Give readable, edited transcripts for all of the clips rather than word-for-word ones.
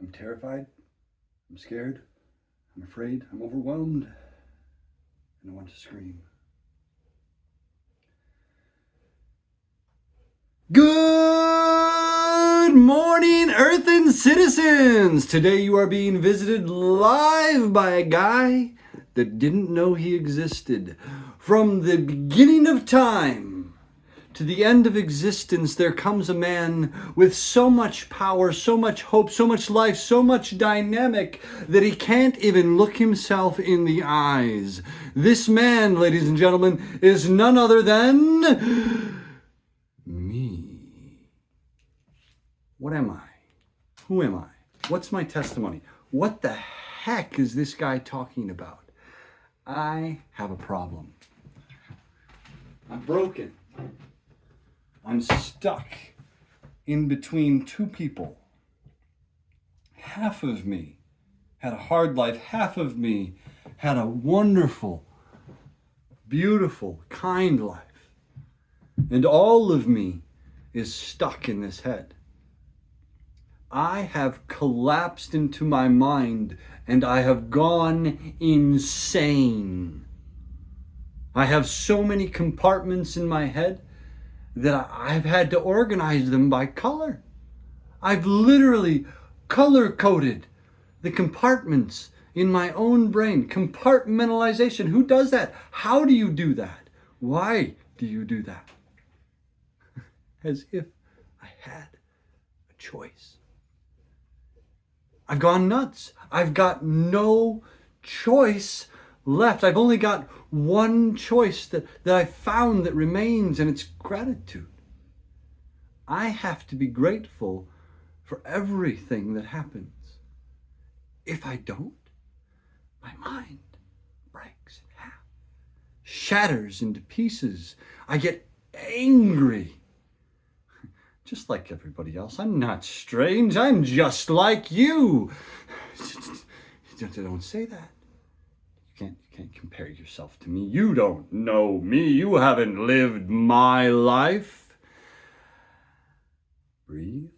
I'm terrified, I'm scared, I'm afraid, I'm overwhelmed, and I want to scream. Good morning, Earthen citizens! Today you are being visited live by a guy that didn't know he existed. From the beginning of time to the end of existence, there comes a man with so much power, so much hope, so much life, so much dynamic that he can't even look himself in the eyes. This man, ladies and gentlemen, is none other than me. What am I? Who am I? What's my testimony? What the heck is this guy talking about? I have a problem. I'm broken. I'm stuck in between two people. Half of me had a hard life. Half of me had a wonderful, beautiful, kind life. And all of me is stuck in this head. I have collapsed into my mind and I have gone insane. I have so many compartments in my head that I've had to organize them by color. I've literally color-coded the compartments in my own brain. Compartmentalization. Who does that? How do you do that? Why do you do that? As if I had a choice. I've gone nuts. I've got no choice left. I've only got one choice that I found that remains, and it's gratitude. I have to be grateful for everything that happens. If I don't, my mind breaks in half, shatters into pieces. I get angry. Just like everybody else. I'm not strange. I'm just like you. Don't say that. You can't compare yourself to me. You don't know me. You haven't lived my life. Breathe.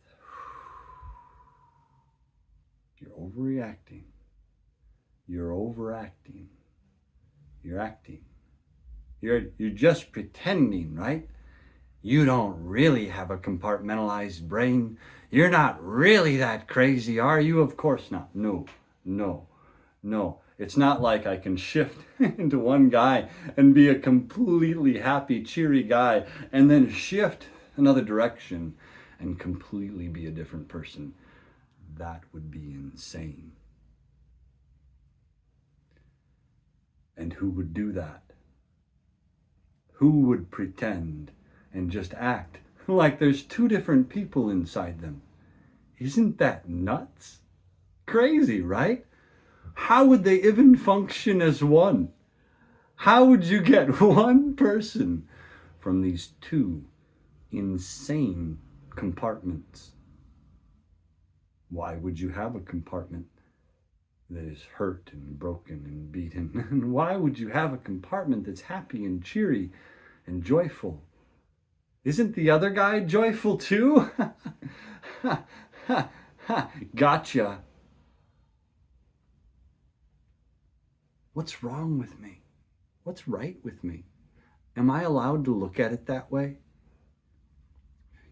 You're overreacting. You're overacting. You're acting. You're just pretending, right? You don't really have a compartmentalized brain. You're not really that crazy, are you? Of course not. No. It's not like I can shift into one guy and be a completely happy, cheery guy, and then shift another direction and completely be a different person. That would be insane. And who would do that? Who would pretend and just act like there's two different people inside them? Isn't that nuts? Crazy, right? How would they even function as one? How would you get one person from these two insane compartments? Why would you have a compartment that is hurt and broken and beaten? And why would you have a compartment that's happy and cheery and joyful? Isn't the other guy joyful too? Gotcha. What's wrong with me? What's right with me? Am I allowed to look at it that way?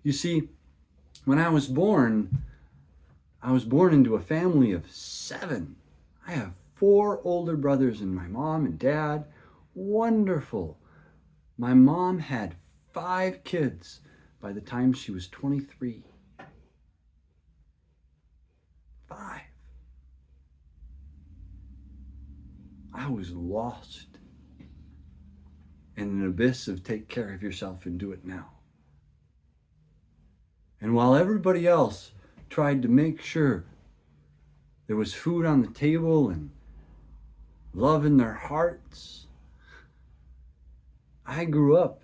You see, when I was born into a family of 7. I have 4 older brothers and my mom and dad. Wonderful. My mom had 5 kids by the time she was 23. 5. I was lost in an abyss of take care of yourself and do it now. And while everybody else tried to make sure there was food on the table and love in their hearts, I grew up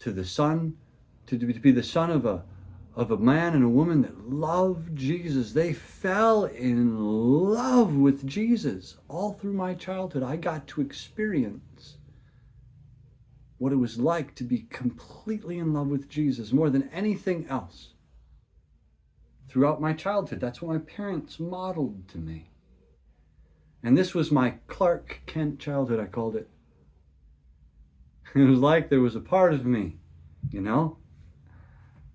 to be the son of a man and a woman that loved Jesus. They fell in love with Jesus. All through my childhood, I got to experience what it was like to be completely in love with Jesus more than anything else throughout my childhood. That's what my parents modeled to me. And this was my Clark Kent childhood, I called it. It was like there was a part of me, you know,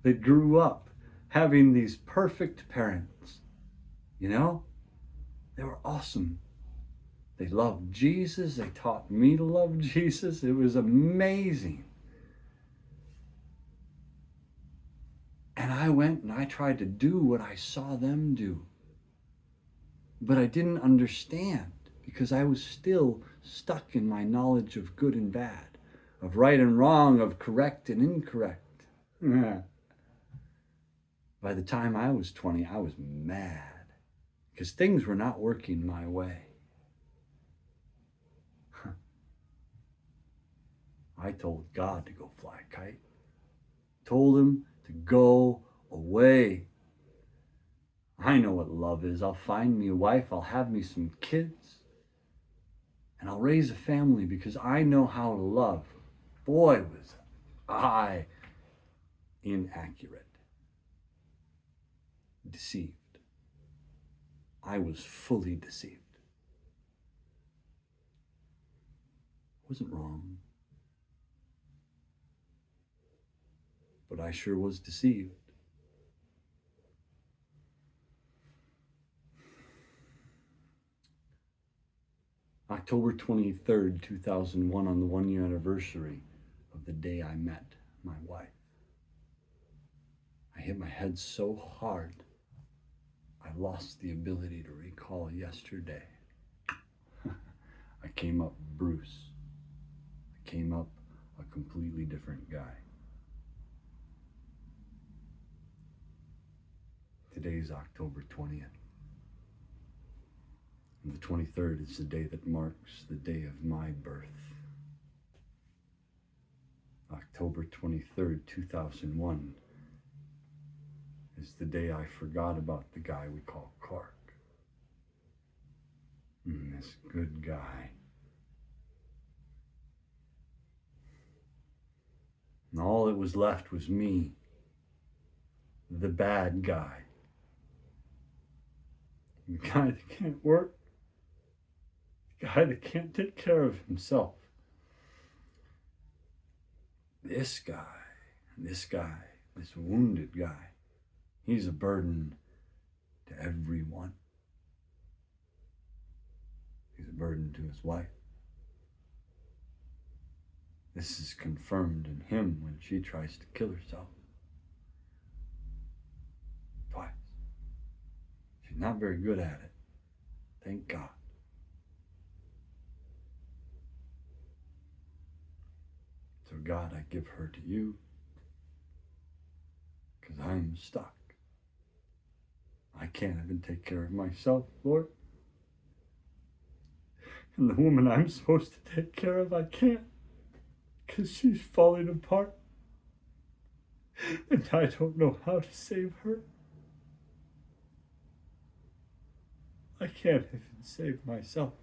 that grew up having these perfect parents, you know? They were awesome. They loved Jesus. They taught me to love Jesus. It was amazing. And I went and I tried to do what I saw them do. But I didn't understand because I was still stuck in my knowledge of good and bad, of right and wrong, of correct and incorrect. By the time I was 20, I was mad because things were not working my way. I told God to go fly a kite. Told him to go away. I know what love is. I'll find me a wife. I'll have me some kids. And I'll raise a family because I know how to love. Boy, was I inaccurate. Deceived. I was fully deceived. I wasn't wrong. But I sure was deceived. October 23rd, 2001, on the 1-year anniversary of the day I met my wife. I hit my head so hard, I lost the ability to recall yesterday. I came up Bruce. I came up a completely different guy. Today's October 20th. And the 23rd is the day that marks the day of my birth. October 23rd, 2001 is the day I forgot about the guy we call Clark. This good guy. And all that was left was me, the bad guy. The guy that can't work. The guy that can't take care of himself. This wounded guy, he's a burden to everyone. He's a burden to his wife. This is confirmed in him when she tries to kill herself. Twice. She's not very good at it. Thank God. So God, I give her to you because I'm stuck. I can't even take care of myself, Lord. And the woman I'm supposed to take care of, I can't because she's falling apart. And I don't know how to save her. I can't even save myself.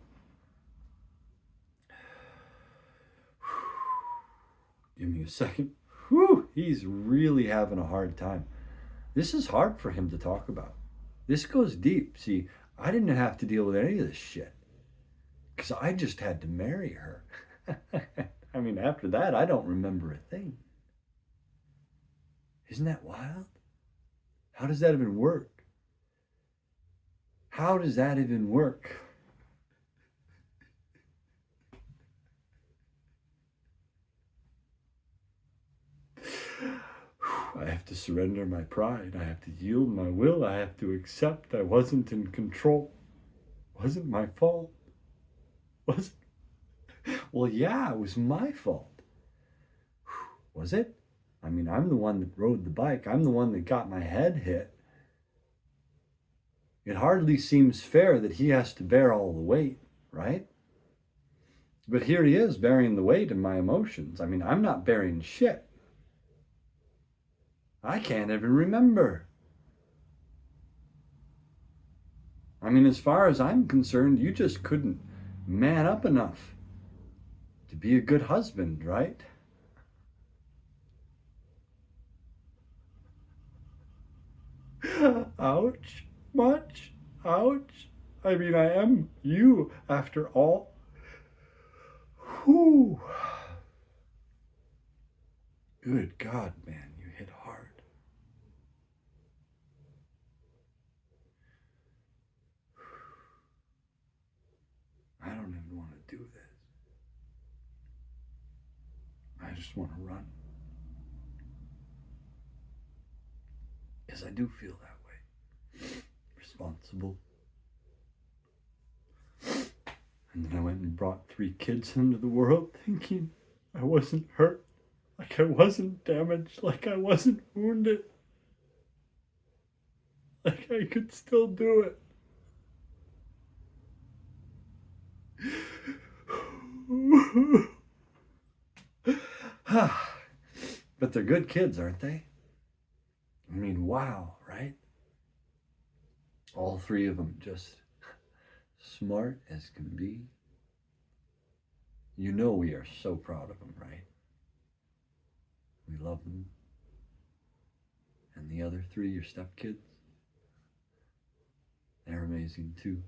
Give me a second. Whew, he's really having a hard time. This is hard for him to talk about. This goes deep. See, I didn't have to deal with any of this shit because I just had to marry her. I mean, after that, I don't remember a thing. Isn't that wild? How does that even work? How does that even work? I have to surrender my pride. I have to yield my will. I have to accept I wasn't in control. Wasn't my fault. Was it? Well, yeah, it was my fault. Was it? I mean, I'm the one that rode the bike. I'm the one that got my head hit. It hardly seems fair that he has to bear all the weight, right? But here he is bearing the weight of my emotions. I mean, I'm not bearing shit. I can't even remember. I mean, as far as I'm concerned, you just couldn't man up enough to be a good husband, right? ouch, much, ouch. I mean, I am you after all. Whew. Good God, man, you hit hard. I don't even want to do this. I just want to run. Because I do feel that way. Responsible. And then I went and brought 3 kids into the world thinking I wasn't hurt, like I wasn't damaged, like I wasn't wounded, like I could still do it. But they're good kids, aren't they? I mean, wow, right? All 3 of them just smart as can be. You know we are so proud of them, right? We love them. And the other 3, your stepkids, they're amazing too.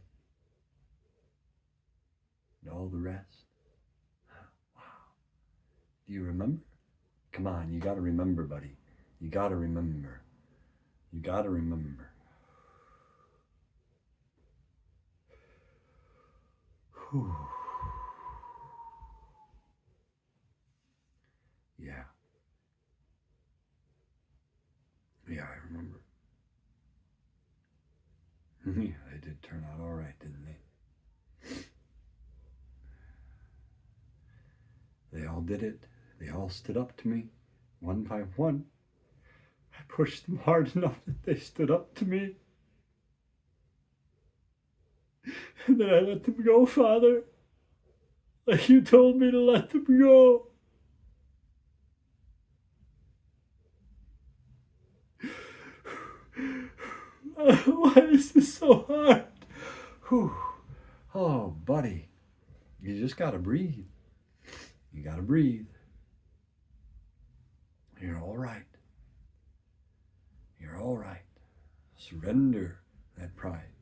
And all the rest. Wow. Do you remember? Come on, you gotta remember, buddy. You gotta remember. You gotta remember. Whew. Yeah. Yeah, I remember. Yeah, they did turn out all right, didn't they? They all did it. They all stood up to me, one by one. I pushed them hard enough that they stood up to me. And then I let them go, Father. Like you told me to let them go. Why is this so hard? Whew. Oh, buddy. You just gotta breathe. You gotta breathe. You're all right. You're all right. Surrender that pride.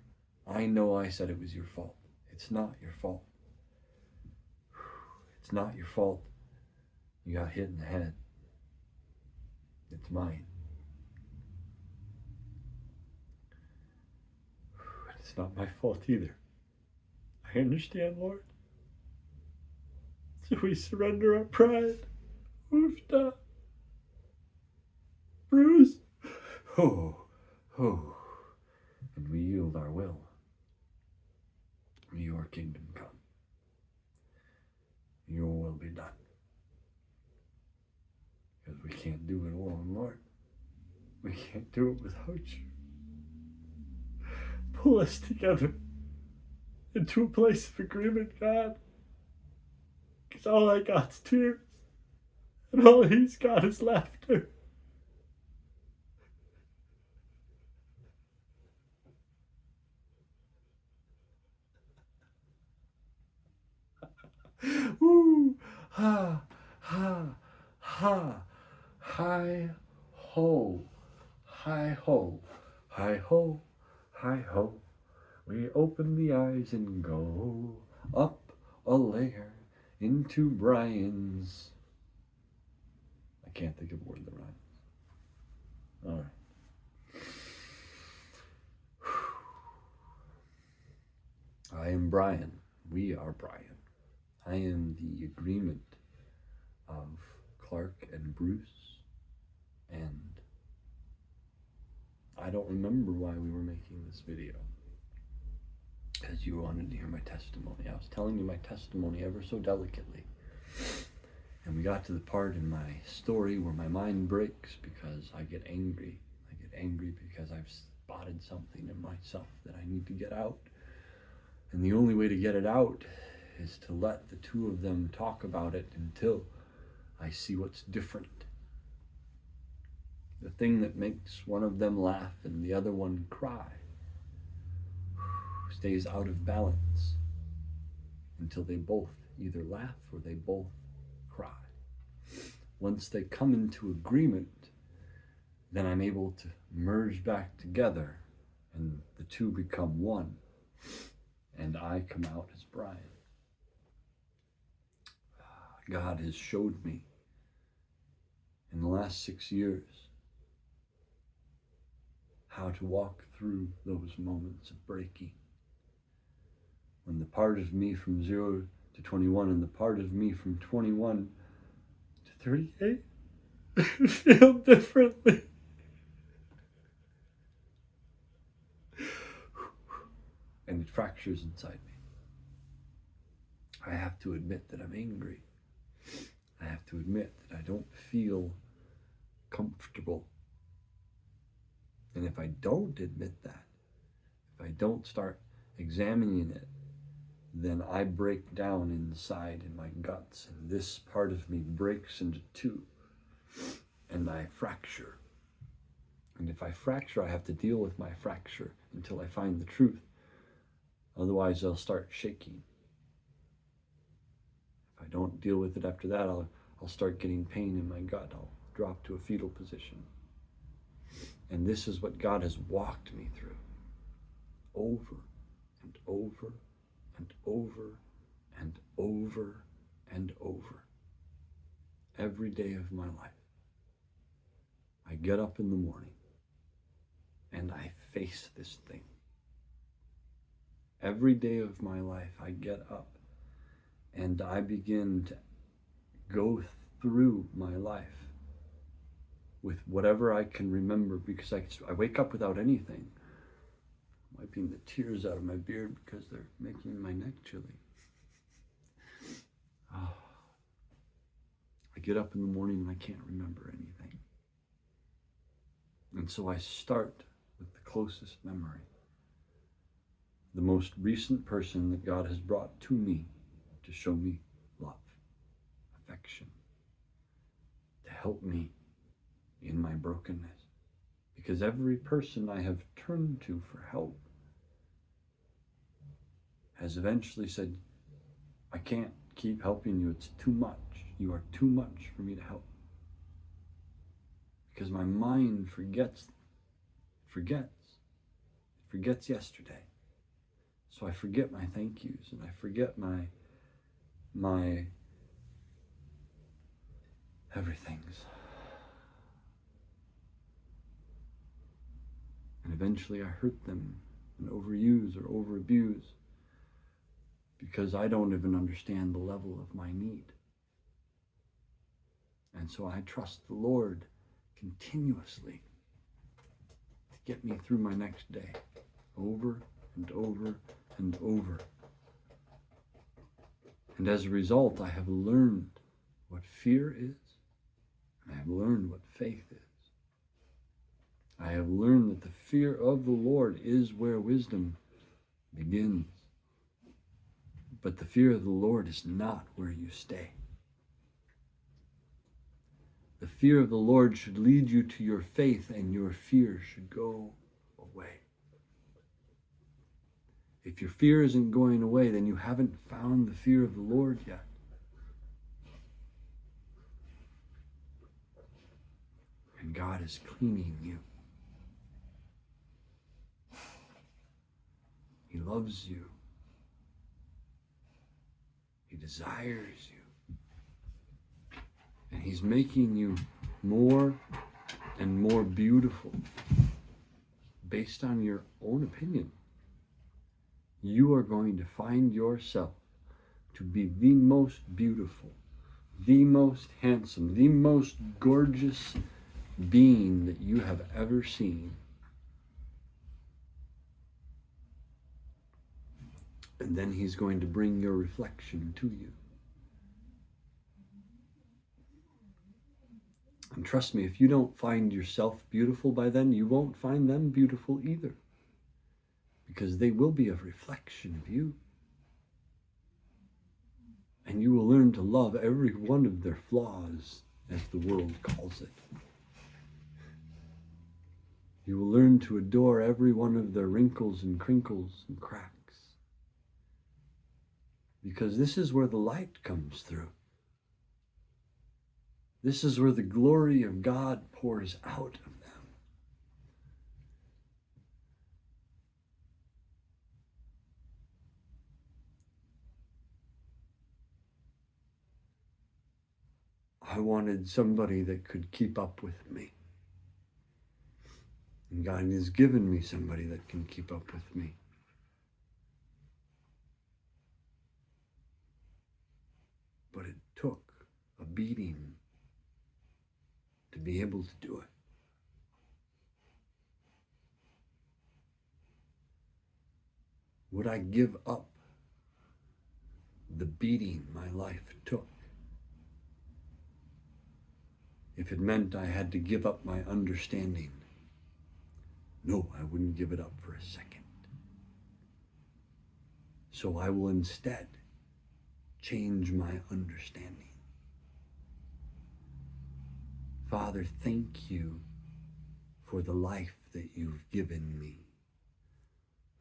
I know I said it was your fault. It's not your fault. It's not your fault. You got hit in the head. It's mine. It's not my fault either. I understand, Lord. So we surrender our pride. Woofed up. Bruise. Oh, oh. And we yield our will. May your kingdom come. Your will be done. Because we can't do it alone, Lord. We can't do it without you. Pull us together into a place of agreement, God. Because all I got's tears. And all he's got is laughter. Woo! Ha! Ha! Ha! Hi ho! Hi ho! Hi ho! Hi ho! We open the eyes and go up a layer into Brian's. I can't think of a word that rhymes. All right. I am Brian. We are Brian. I am the agreement of Clark and Bruce, and I don't remember why we were making this video, because you wanted to hear my testimony. I was telling you my testimony ever so delicately, and we got to the part in my story where my mind breaks because I get angry. I get angry because I've spotted something in myself that I need to get out, and the only way to get it out is to let the 2 of them talk about it until I see what's different. The thing that makes one of them laugh and the other one cry stays out of balance until they both either laugh or they both cry. Once they come into agreement, then I'm able to merge back together and the two become one, and I come out as Brian. God has showed me in the last 6 years how to walk through those moments of breaking. When the part of me from 0 to 21 and the part of me from 21 to 38 feel differently. And it fractures inside me. I have to admit that I'm angry. I have to admit that I don't feel comfortable. And if I don't admit that, if I don't start examining it, then I break down inside in my guts, and this part of me breaks into two, and I fracture. And if I fracture, I have to deal with my fracture until I find the truth. Otherwise, I'll start shaking. If I don't deal with it after that, I'll start getting pain in my gut. I'll drop to a fetal position. And this is what God has walked me through over and over and over and over and over. Every day of my life. I get up in the morning and I face this thing. Every day of my life, I get up and I begin to go through my life with whatever I can remember, because I wake up without anything. I'm wiping the tears out of my beard because they're making my neck chilly. Oh. I get up in the morning and I can't remember anything. And so I start with the closest memory. The most recent person that God has brought to me to show me love, affection, to help me in my brokenness. Because every person I have turned to for help has eventually said, I can't keep helping you, it's too much. You are too much for me to help. Because my mind forgets yesterday. So I forget my thank yous, and I forget my everythings. And eventually I hurt them and overuse or overabuse because I don't even understand the level of my need. And so I trust the Lord continuously to get me through my next day, over and over and over. And as a result, I have learned what fear is, and I have learned what faith is. I have learned that the fear of the Lord is where wisdom begins. But the fear of the Lord is not where you stay. The fear of the Lord should lead you to your faith, and your fear should go away. If your fear isn't going away, then you haven't found the fear of the Lord yet. And God is cleaning you. He loves you. He desires you. And He's making you more and more beautiful based on your own opinion. You are going to find yourself to be the most beautiful, the most handsome, the most gorgeous being that you have ever seen. And then He's going to bring your reflection to you. And trust me, if you don't find yourself beautiful by then, you won't find them beautiful either. Because they will be a reflection of you. And you will learn to love every one of their flaws, as the world calls it. You will learn to adore every one of their wrinkles and crinkles and cracks. Because this is where the light comes through. This is where the glory of God pours out of them. I wanted somebody that could keep up with me. And God has given me somebody that can keep up with me. But it took a beating to be able to do it. Would I give up the beating my life took if it meant I had to give up my understanding? No, I wouldn't give it up for a second. So I will instead change my understanding. Father, thank you for the life that you've given me.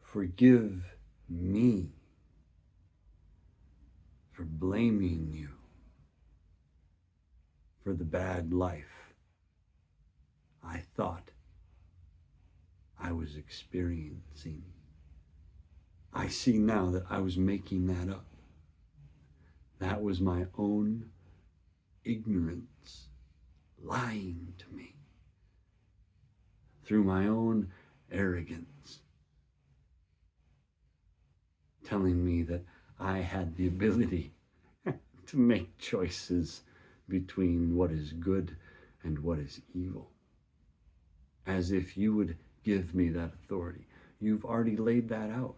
Forgive me for blaming you for the bad life I thought I was experiencing. I see now that I was making that up. That was my own ignorance lying to me through my own arrogance, telling me that I had the ability to make choices between what is good and what is evil. As if you would give me that authority. You've already laid that out.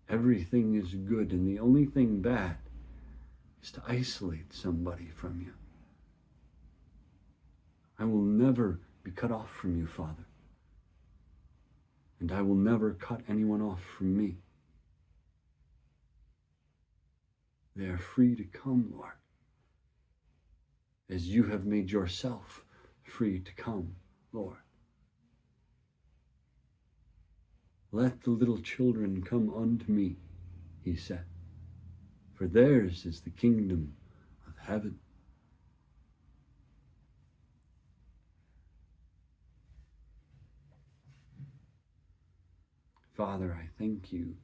Everything is good, and the only thing bad is to isolate somebody from you. I will never be cut off from you, Father. And I will never cut anyone off from me. They are free to come, Lord, as you have made yourself free to come, Lord. Let the little children come unto me, he said, for theirs is the kingdom of heaven. Father, I thank you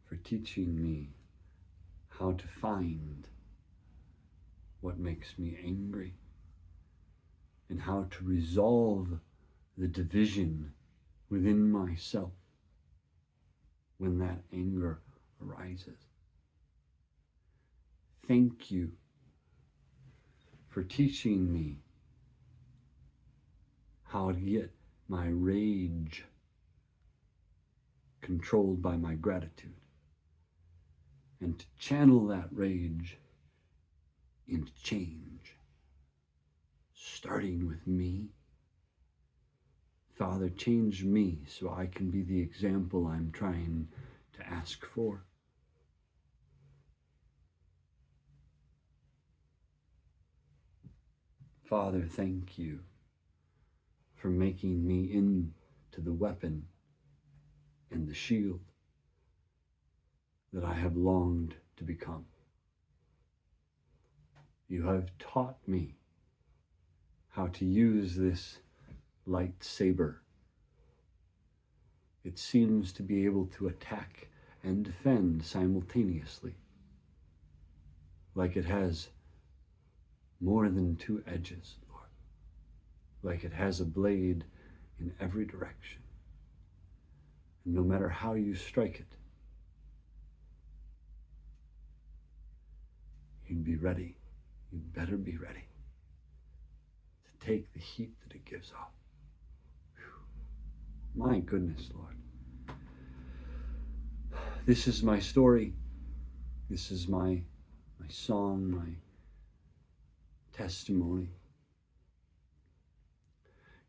for teaching me how to find what makes me angry and how to resolve the division within myself when that anger arises. Thank you for teaching me how to get my rage controlled by my gratitude and to channel that rage into change, starting with me. Father, change me so I can be the example I'm trying to ask for. Father, thank you for making me into the weapon and the shield that I have longed to become. You have taught me how to use this lightsaber. It seems to be able to attack and defend simultaneously, like it has more than two edges, Lord, like it has a blade in every direction. And no matter how you strike it, you'd be ready. You'd better be ready to take the heat that it gives off. My goodness, Lord. This is my story. This is my song, my testimony.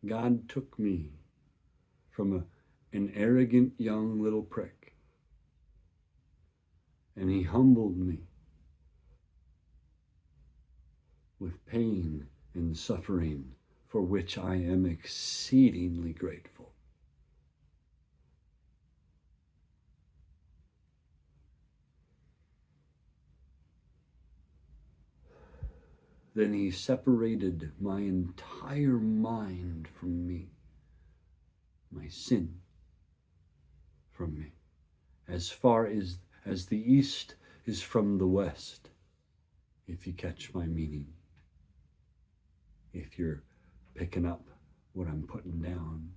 God took me from an arrogant young little prick, and he humbled me with pain and suffering, for which I am exceedingly grateful. Then he separated my entire mind from me, my sin from me, as far as the east is from the west. if you catch my meaning, if you're picking up what I'm putting down.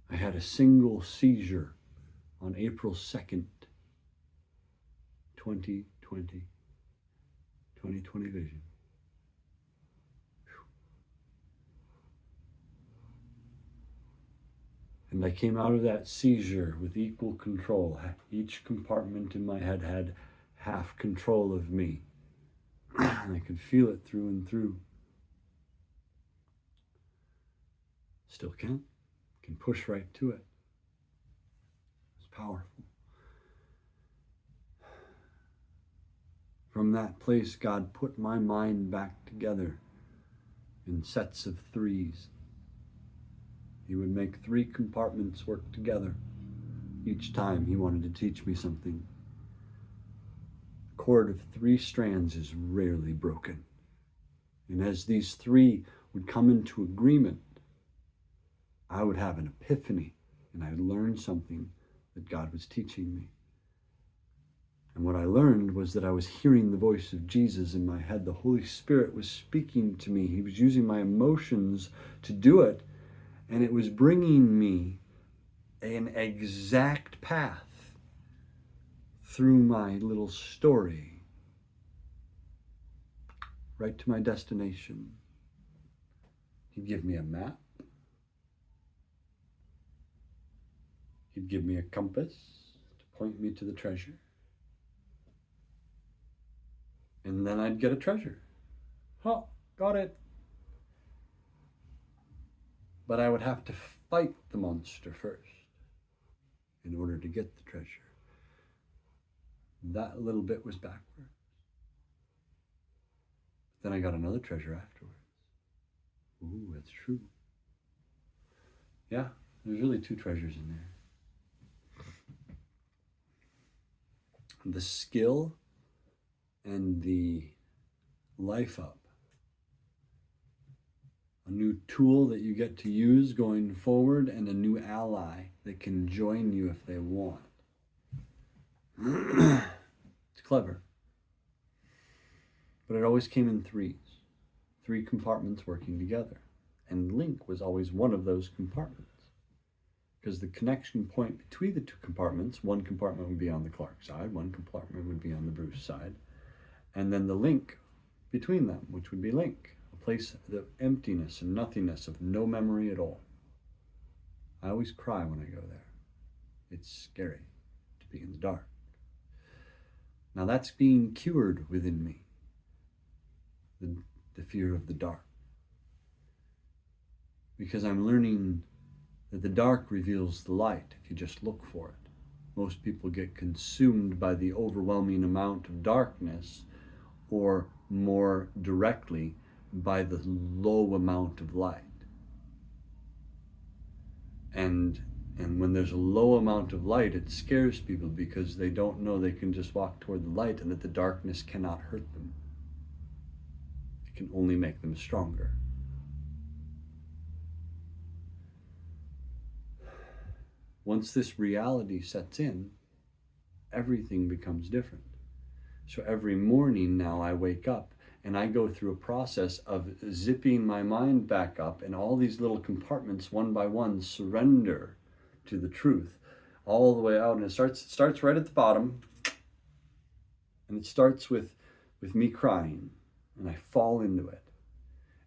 I had a single seizure on April 2nd, 2020 vision. And I came out of that seizure with equal control. Each compartment in my head had half control of me. And I could feel it through and through. Still can push right to it. It's powerful. From that place, God put my mind back together in sets of threes. He would make 3 compartments work together each time he wanted to teach me something. A cord of 3 strands is rarely broken. And as these 3 would come into agreement, I would have an epiphany, and I'd learn something that God was teaching me. And what I learned was that I was hearing the voice of Jesus in my head. The Holy Spirit was speaking to me. He was using my emotions to do it, and it was bringing me an exact path through my little story, right to my destination. He'd give me a map. He'd give me a compass to point me to the treasure. And then I'd get a treasure. Oh, got it. But I would have to fight the monster first in order to get the treasure. That little bit was backwards. Then I got another treasure afterwards. Ooh, that's true. Yeah, there's really 2 treasures in there. The skill and the life up. A new tool that you get to use going forward, and a new ally that can join you if they want. It's clever. But it always came in 3s. 3 compartments working together. And Link was always one of those compartments. Because the connection point between the 2 compartments, one compartment would be on the Clark side, one compartment would be on the Bruce side, and then the link between them, which would be Link, a place of emptiness and nothingness, of no memory at all. I always cry when I go there. It's scary to be in the dark. Now that's being cured within me, the fear of the dark. Because I'm learning that the dark reveals the light if you just look for it. Most people get consumed by the overwhelming amount of darkness, or more directly, by the low amount of light. And when there's a low amount of light, it scares people because they don't know they can just walk toward the light and that the darkness cannot hurt them. It can only make them stronger. Once this reality sets in, everything becomes different. So every morning now I wake up and I go through a process of zipping my mind back up, and all these little compartments, one by one, surrender to the truth all the way out. And it starts right at the bottom, and it starts with me crying, and I fall into it.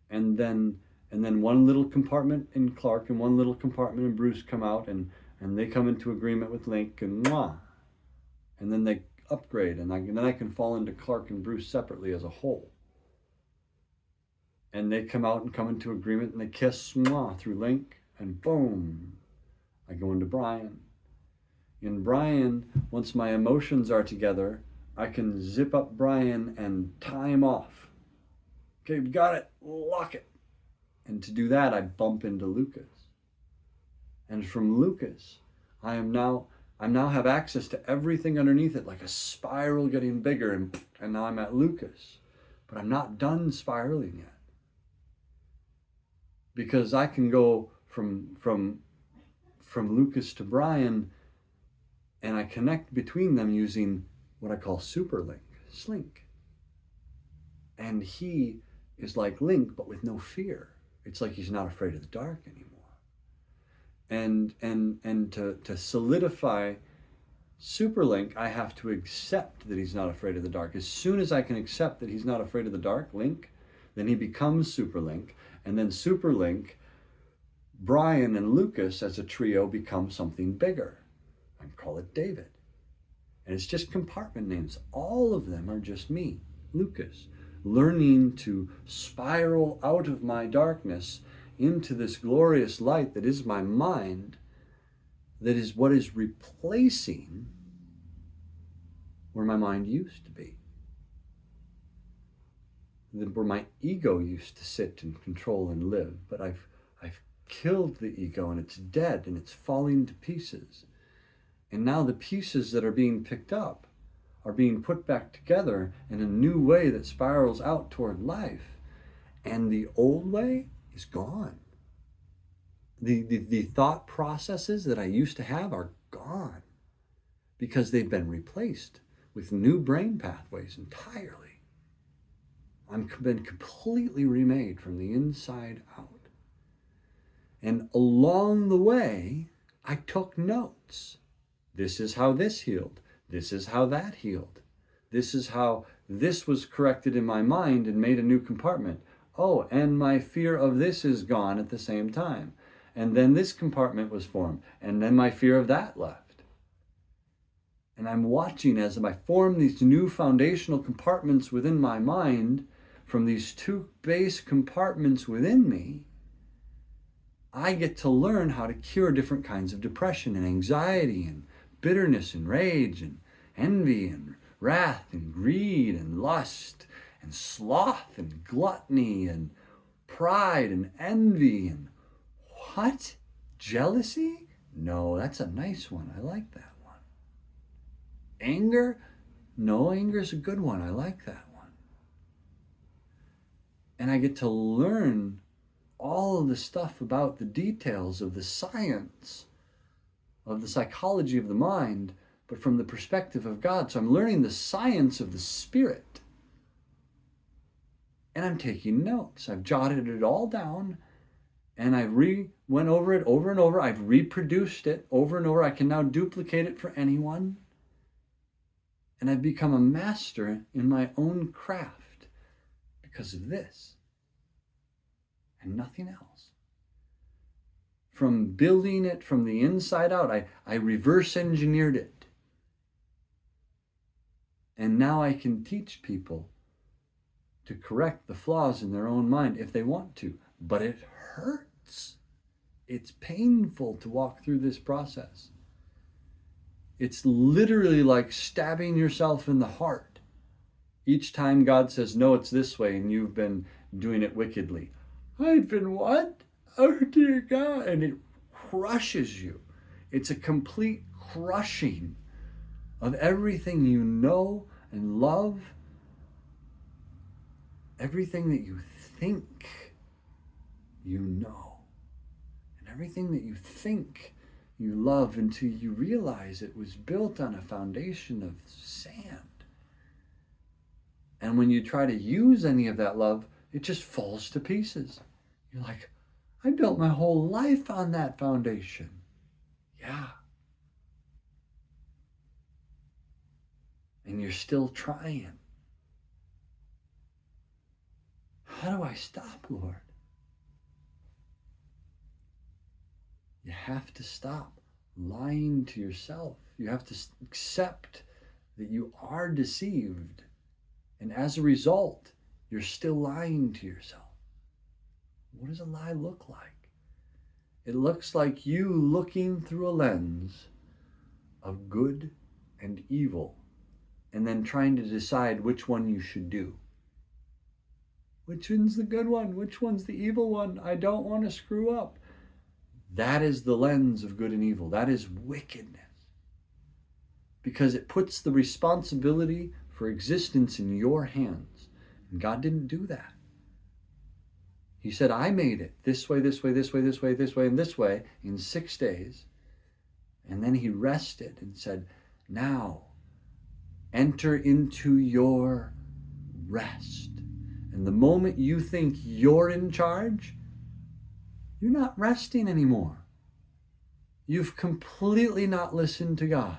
And then one little compartment in Clark and one little compartment in Bruce come out, and they come into agreement with Link, and mwah. And then they upgrade, and then I can fall into Clark and Bruce separately as a whole. And they come out and come into agreement, and they kiss mwah through Link, and boom, I go into Brian. In Brian, once my emotions are together, I can zip up Brian and tie him off. Okay, got it, lock it. And to do that, I bump into Lucas. And from Lucas, I now have access to everything underneath it, like a spiral getting bigger, and now I'm at Lucas. But I'm not done spiraling yet. Because I can go from Lucas to Brian, and I connect between them using what I call Super Link, Slink. And he is like Link, but with no fear. It's like he's not afraid of the dark anymore. And to solidify Super Link, I have to accept that he's not afraid of the dark. As soon as I can accept that he's not afraid of the dark, Link, then he becomes Super Link. And then Super Link, Brian and Lucas as a trio become something bigger. I call it David. And it's just compartment names. All of them are just me, Lucas, learning to spiral out of my darkness into this glorious light that is my mind, that is what is replacing where my mind used to be, where my ego used to sit and control and live. But I've killed the ego, and it's dead, and it's falling to pieces. And now the pieces that are being picked up are being put back together in a new way that spirals out toward life. And the old way is gone. The thought processes that I used to have are gone because they've been replaced with new brain pathways entirely. I've been completely remade from the inside out. And along the way, I took notes. This is how this healed. This is how that healed. This is how this was corrected in my mind and made a new compartment. Oh, and my fear of this is gone at the same time. And then this compartment was formed. And then my fear of that left. And I'm watching as I form these new foundational compartments within my mind from these two base compartments within me. I get to learn how to cure different kinds of depression and anxiety and bitterness and rage and envy and wrath and greed and lust and sloth and gluttony and pride and envy and what? Jealousy? No, that's a nice one. I like that one. Anger? No, anger's a good one. I like that one. And I get to learn all of the stuff about the details of the science of the psychology of the mind, but from the perspective of God. So I'm learning the science of the spirit. And I'm taking notes. I've jotted it all down, and I went over it over and over. I've reproduced it over and over. I can now duplicate it for anyone. And I've become a master in my own craft because of this and nothing else. From building it from the inside out, I reverse engineered it. And now I can teach people to correct the flaws in their own mind if they want to. But it hurts. It's painful to walk through this process. It's literally like stabbing yourself in the heart. Each time God says, no, it's this way, and you've been doing it wickedly. I've been what? Oh dear God. And it crushes you. It's a complete crushing of everything you know and love, everything that you think you know, and everything that you think you love, until you realize it was built on a foundation of sand. And when you try to use any of that love, it just falls to pieces. You're like, I built my whole life on that foundation. Yeah. And you're still trying. How do I stop, Lord? You have to stop lying to yourself. You have to accept that you are deceived. And as a result, you're still lying to yourself. What does a lie look like? It looks like you looking through a lens of good and evil, and then trying to decide which one you should do. Which one's the good one? Which one's the evil one? I don't want to screw up. That is the lens of good and evil. That is wickedness. Because it puts the responsibility for existence in your hands. And God didn't do that. He said, I made it this way, this way, this way, this way, this way, and this way in 6 days. And then he rested and said, now enter into your rest. And the moment you think you're in charge, you're not resting anymore. You've completely not listened to God.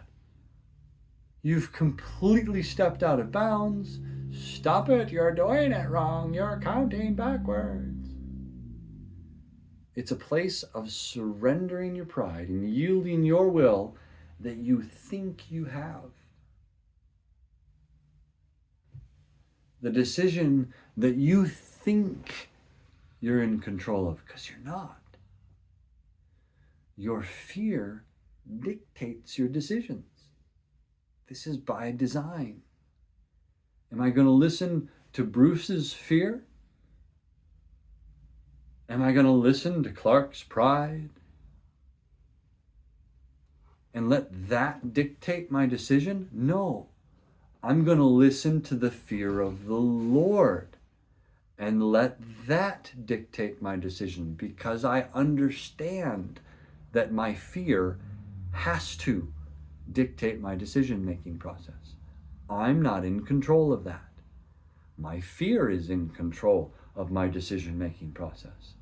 You've completely stepped out of bounds. Stop it, you're doing it wrong. You're counting backwards. It's a place of surrendering your pride and yielding your will that you think you have. The decision that you think you're in control of, because you're not. Your fear dictates your decisions. This is by design. Am I going to listen to Bruce's fear? Am I going to listen to Clark's pride? And let that dictate my decision? No. I'm going to listen to the fear of the Lord and let that dictate my decision, because I understand that my fear has to dictate my decision-making process. I'm not in control of that. My fear is in control of my decision-making process.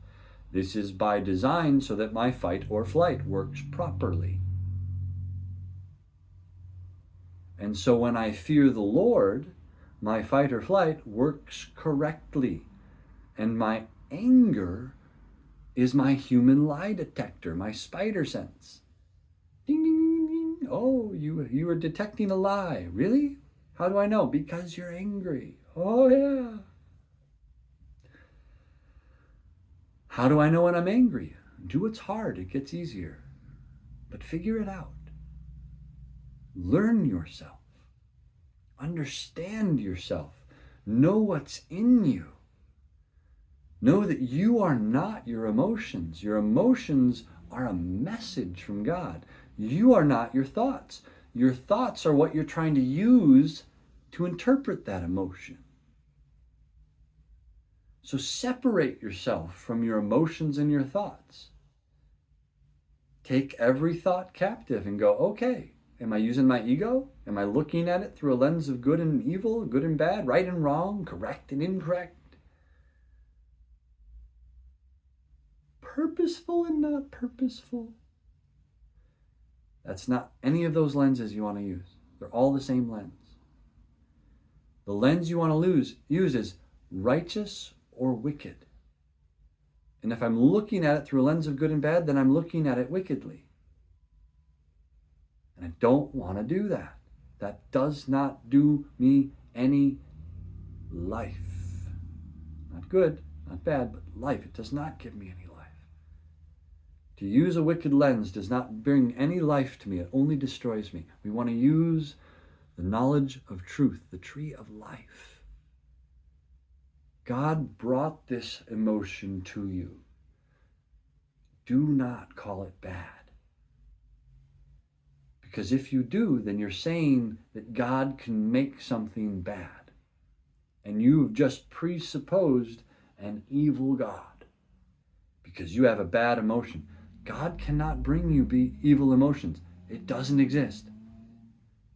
This is by design so that my fight or flight works properly. And so when I fear the Lord, my fight or flight works correctly. And my anger is my human lie detector, my spider sense. Ding, ding, ding, ding. Oh, you were detecting a lie. Really? How do I know? Because you're angry. Oh, yeah. How do I know when I'm angry? Do what's hard. It gets easier. But figure it out. Learn yourself. Understand yourself. Know what's in you. Know that you are not your emotions. Your emotions are a message from God. You are not your thoughts. Your thoughts are what you're trying to use to interpret that emotion. So separate yourself from your emotions and your thoughts. Take every thought captive and go, okay, am I using my ego? Am I looking at it through a lens of good and evil, good and bad, right and wrong, correct and incorrect? Purposeful and not purposeful? That's not any of those lenses you want to use. They're all the same lens. The lens you want to use is righteous or wicked. And if I'm looking at it through a lens of good and bad, then I'm looking at it wickedly. And I don't want to do that. That does not do me any life. Not good, not bad, but life. It does not give me any life. To use a wicked lens does not bring any life to me. It only destroys me. We want to use the knowledge of truth, the tree of life. God brought this emotion to you. Do not call it bad. Because if you do, then you're saying that God can make something bad. And you've just presupposed an evil God. Because you have a bad emotion. God cannot bring you evil emotions. It doesn't exist.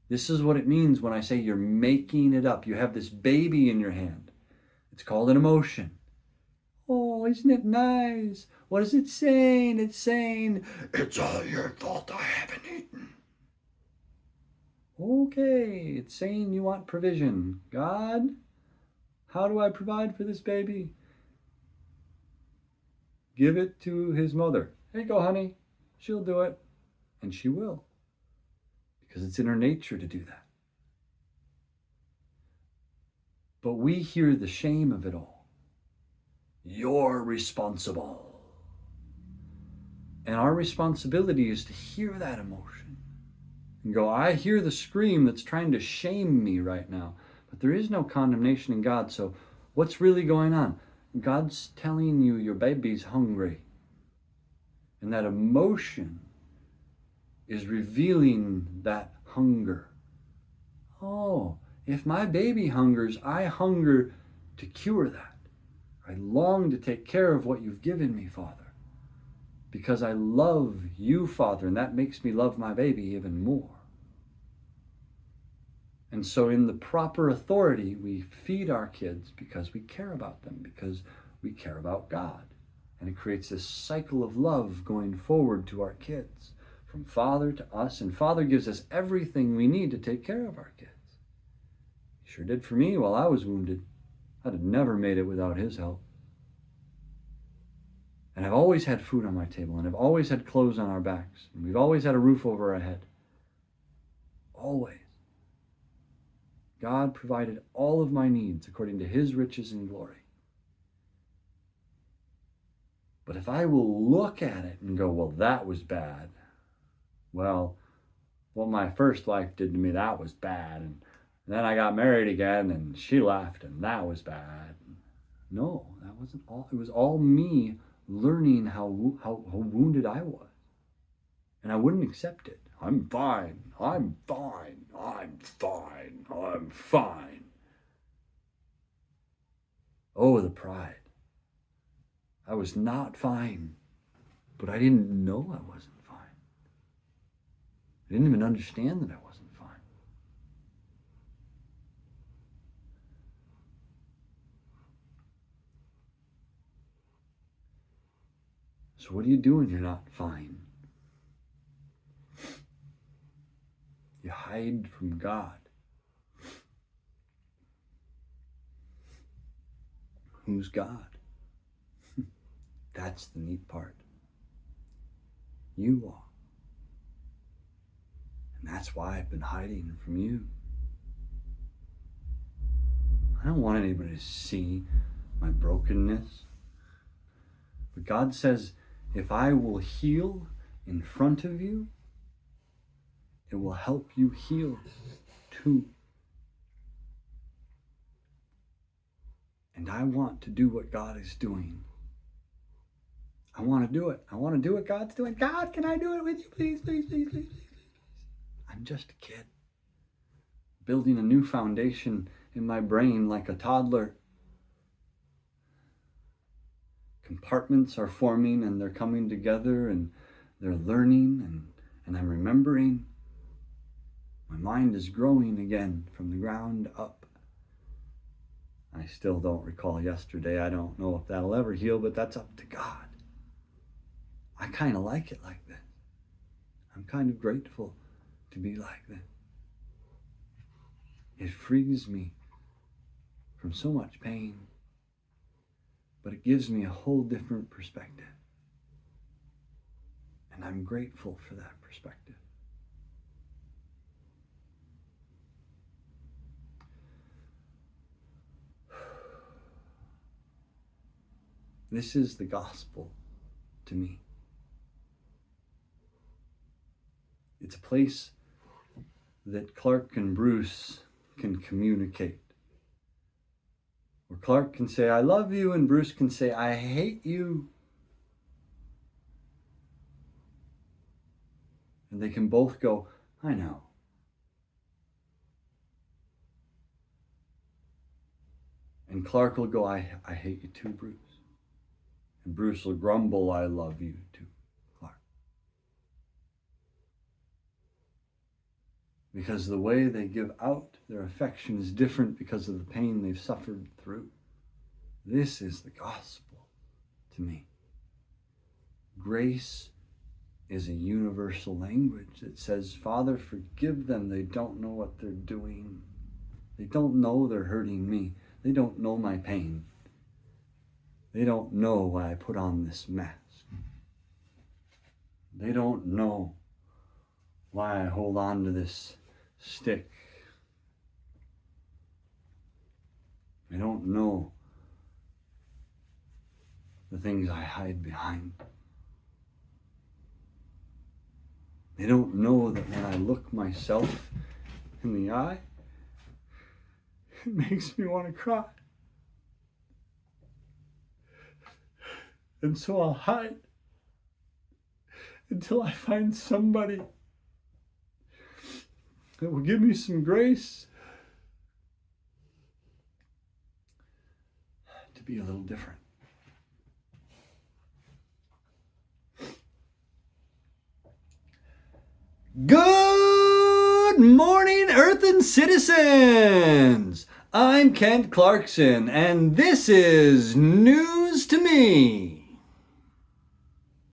This is what it means when I say you're making it up. You have this baby in your hand. It's called an emotion. Oh, isn't it nice? What is it saying? It's saying, it's all your fault I haven't eaten. Okay, it's saying you want provision. God, how do I provide for this baby? Give it to his mother. Here you go, honey. She'll do it. And she will. Because it's in her nature to do that. But we hear the shame of it all. You're responsible. And our responsibility is to hear that emotion and go, I hear the scream that's trying to shame me right now. But there is no condemnation in God. So what's really going on? God's telling you your baby's hungry. And that emotion is revealing that hunger. Oh, if my baby hungers, I hunger to cure that. I long to take care of what you've given me, Father. Because I love you, Father, and that makes me love my baby even more. And so in the proper authority, we feed our kids because we care about them, because we care about God. And it creates this cycle of love going forward to our kids, from Father to us. And Father gives us everything we need to take care of our kids. He sure did for me while I was wounded. I'd have never made it without his help. And I've always had food on my table, and I've always had clothes on our backs, and we've always had a roof over our head. Always. God provided all of my needs according to his riches and glory. But if I will look at it and go, well, that was bad. Well, what my first wife did to me, that was bad. And then I got married again and she left and that was bad. No, that wasn't all. It was all me learning how wounded I was. And I wouldn't accept it. I'm fine. I'm fine. I'm fine. I'm fine. Oh, the pride. I was not fine, but I didn't know I wasn't fine. I didn't even understand that I wasn't fine. So what do you do when you're not fine? You hide from God. Who's God? That's the neat part. You are. And that's why I've been hiding from you. I don't want anybody to see my brokenness. But God says, if I will heal in front of you, it will help you heal too. And I want to do what God is doing. I want to do it. I want to do what God's doing. God, can I do it with you? Please, please, please, please, please. I'm just a kid, building a new foundation in my brain like a toddler. Compartments are forming and they're coming together and they're learning and I'm remembering. My mind is growing again from the ground up. I still don't recall yesterday. I don't know if that'll ever heal, but that's up to God. I kind of like it like this. I'm kind of grateful to be like this. It frees me from so much pain, but it gives me a whole different perspective. And I'm grateful for that perspective. This is the gospel to me. It's a place that Clark and Bruce can communicate. Where Clark can say, I love you, and Bruce can say, I hate you. And they can both go, I know. And Clark will go, I hate you too, Bruce. And Bruce will grumble, I love you too, Clark. Because the way they give out their affection is different because of the pain they've suffered through. This is the gospel to me. Grace is a universal language that says, Father, forgive them. They don't know what they're doing. They don't know they're hurting me. They don't know my pain. They don't know why I put on this mask. They don't know why I hold on to this stick. They don't know the things I hide behind. They don't know that when I look myself in the eye, it makes me want to cry. And so I'll hide until I find somebody that will give me some grace to be a little different. Good morning, Earthen Earthen citizens! I'm Kent Clarkson, and this is News to Me.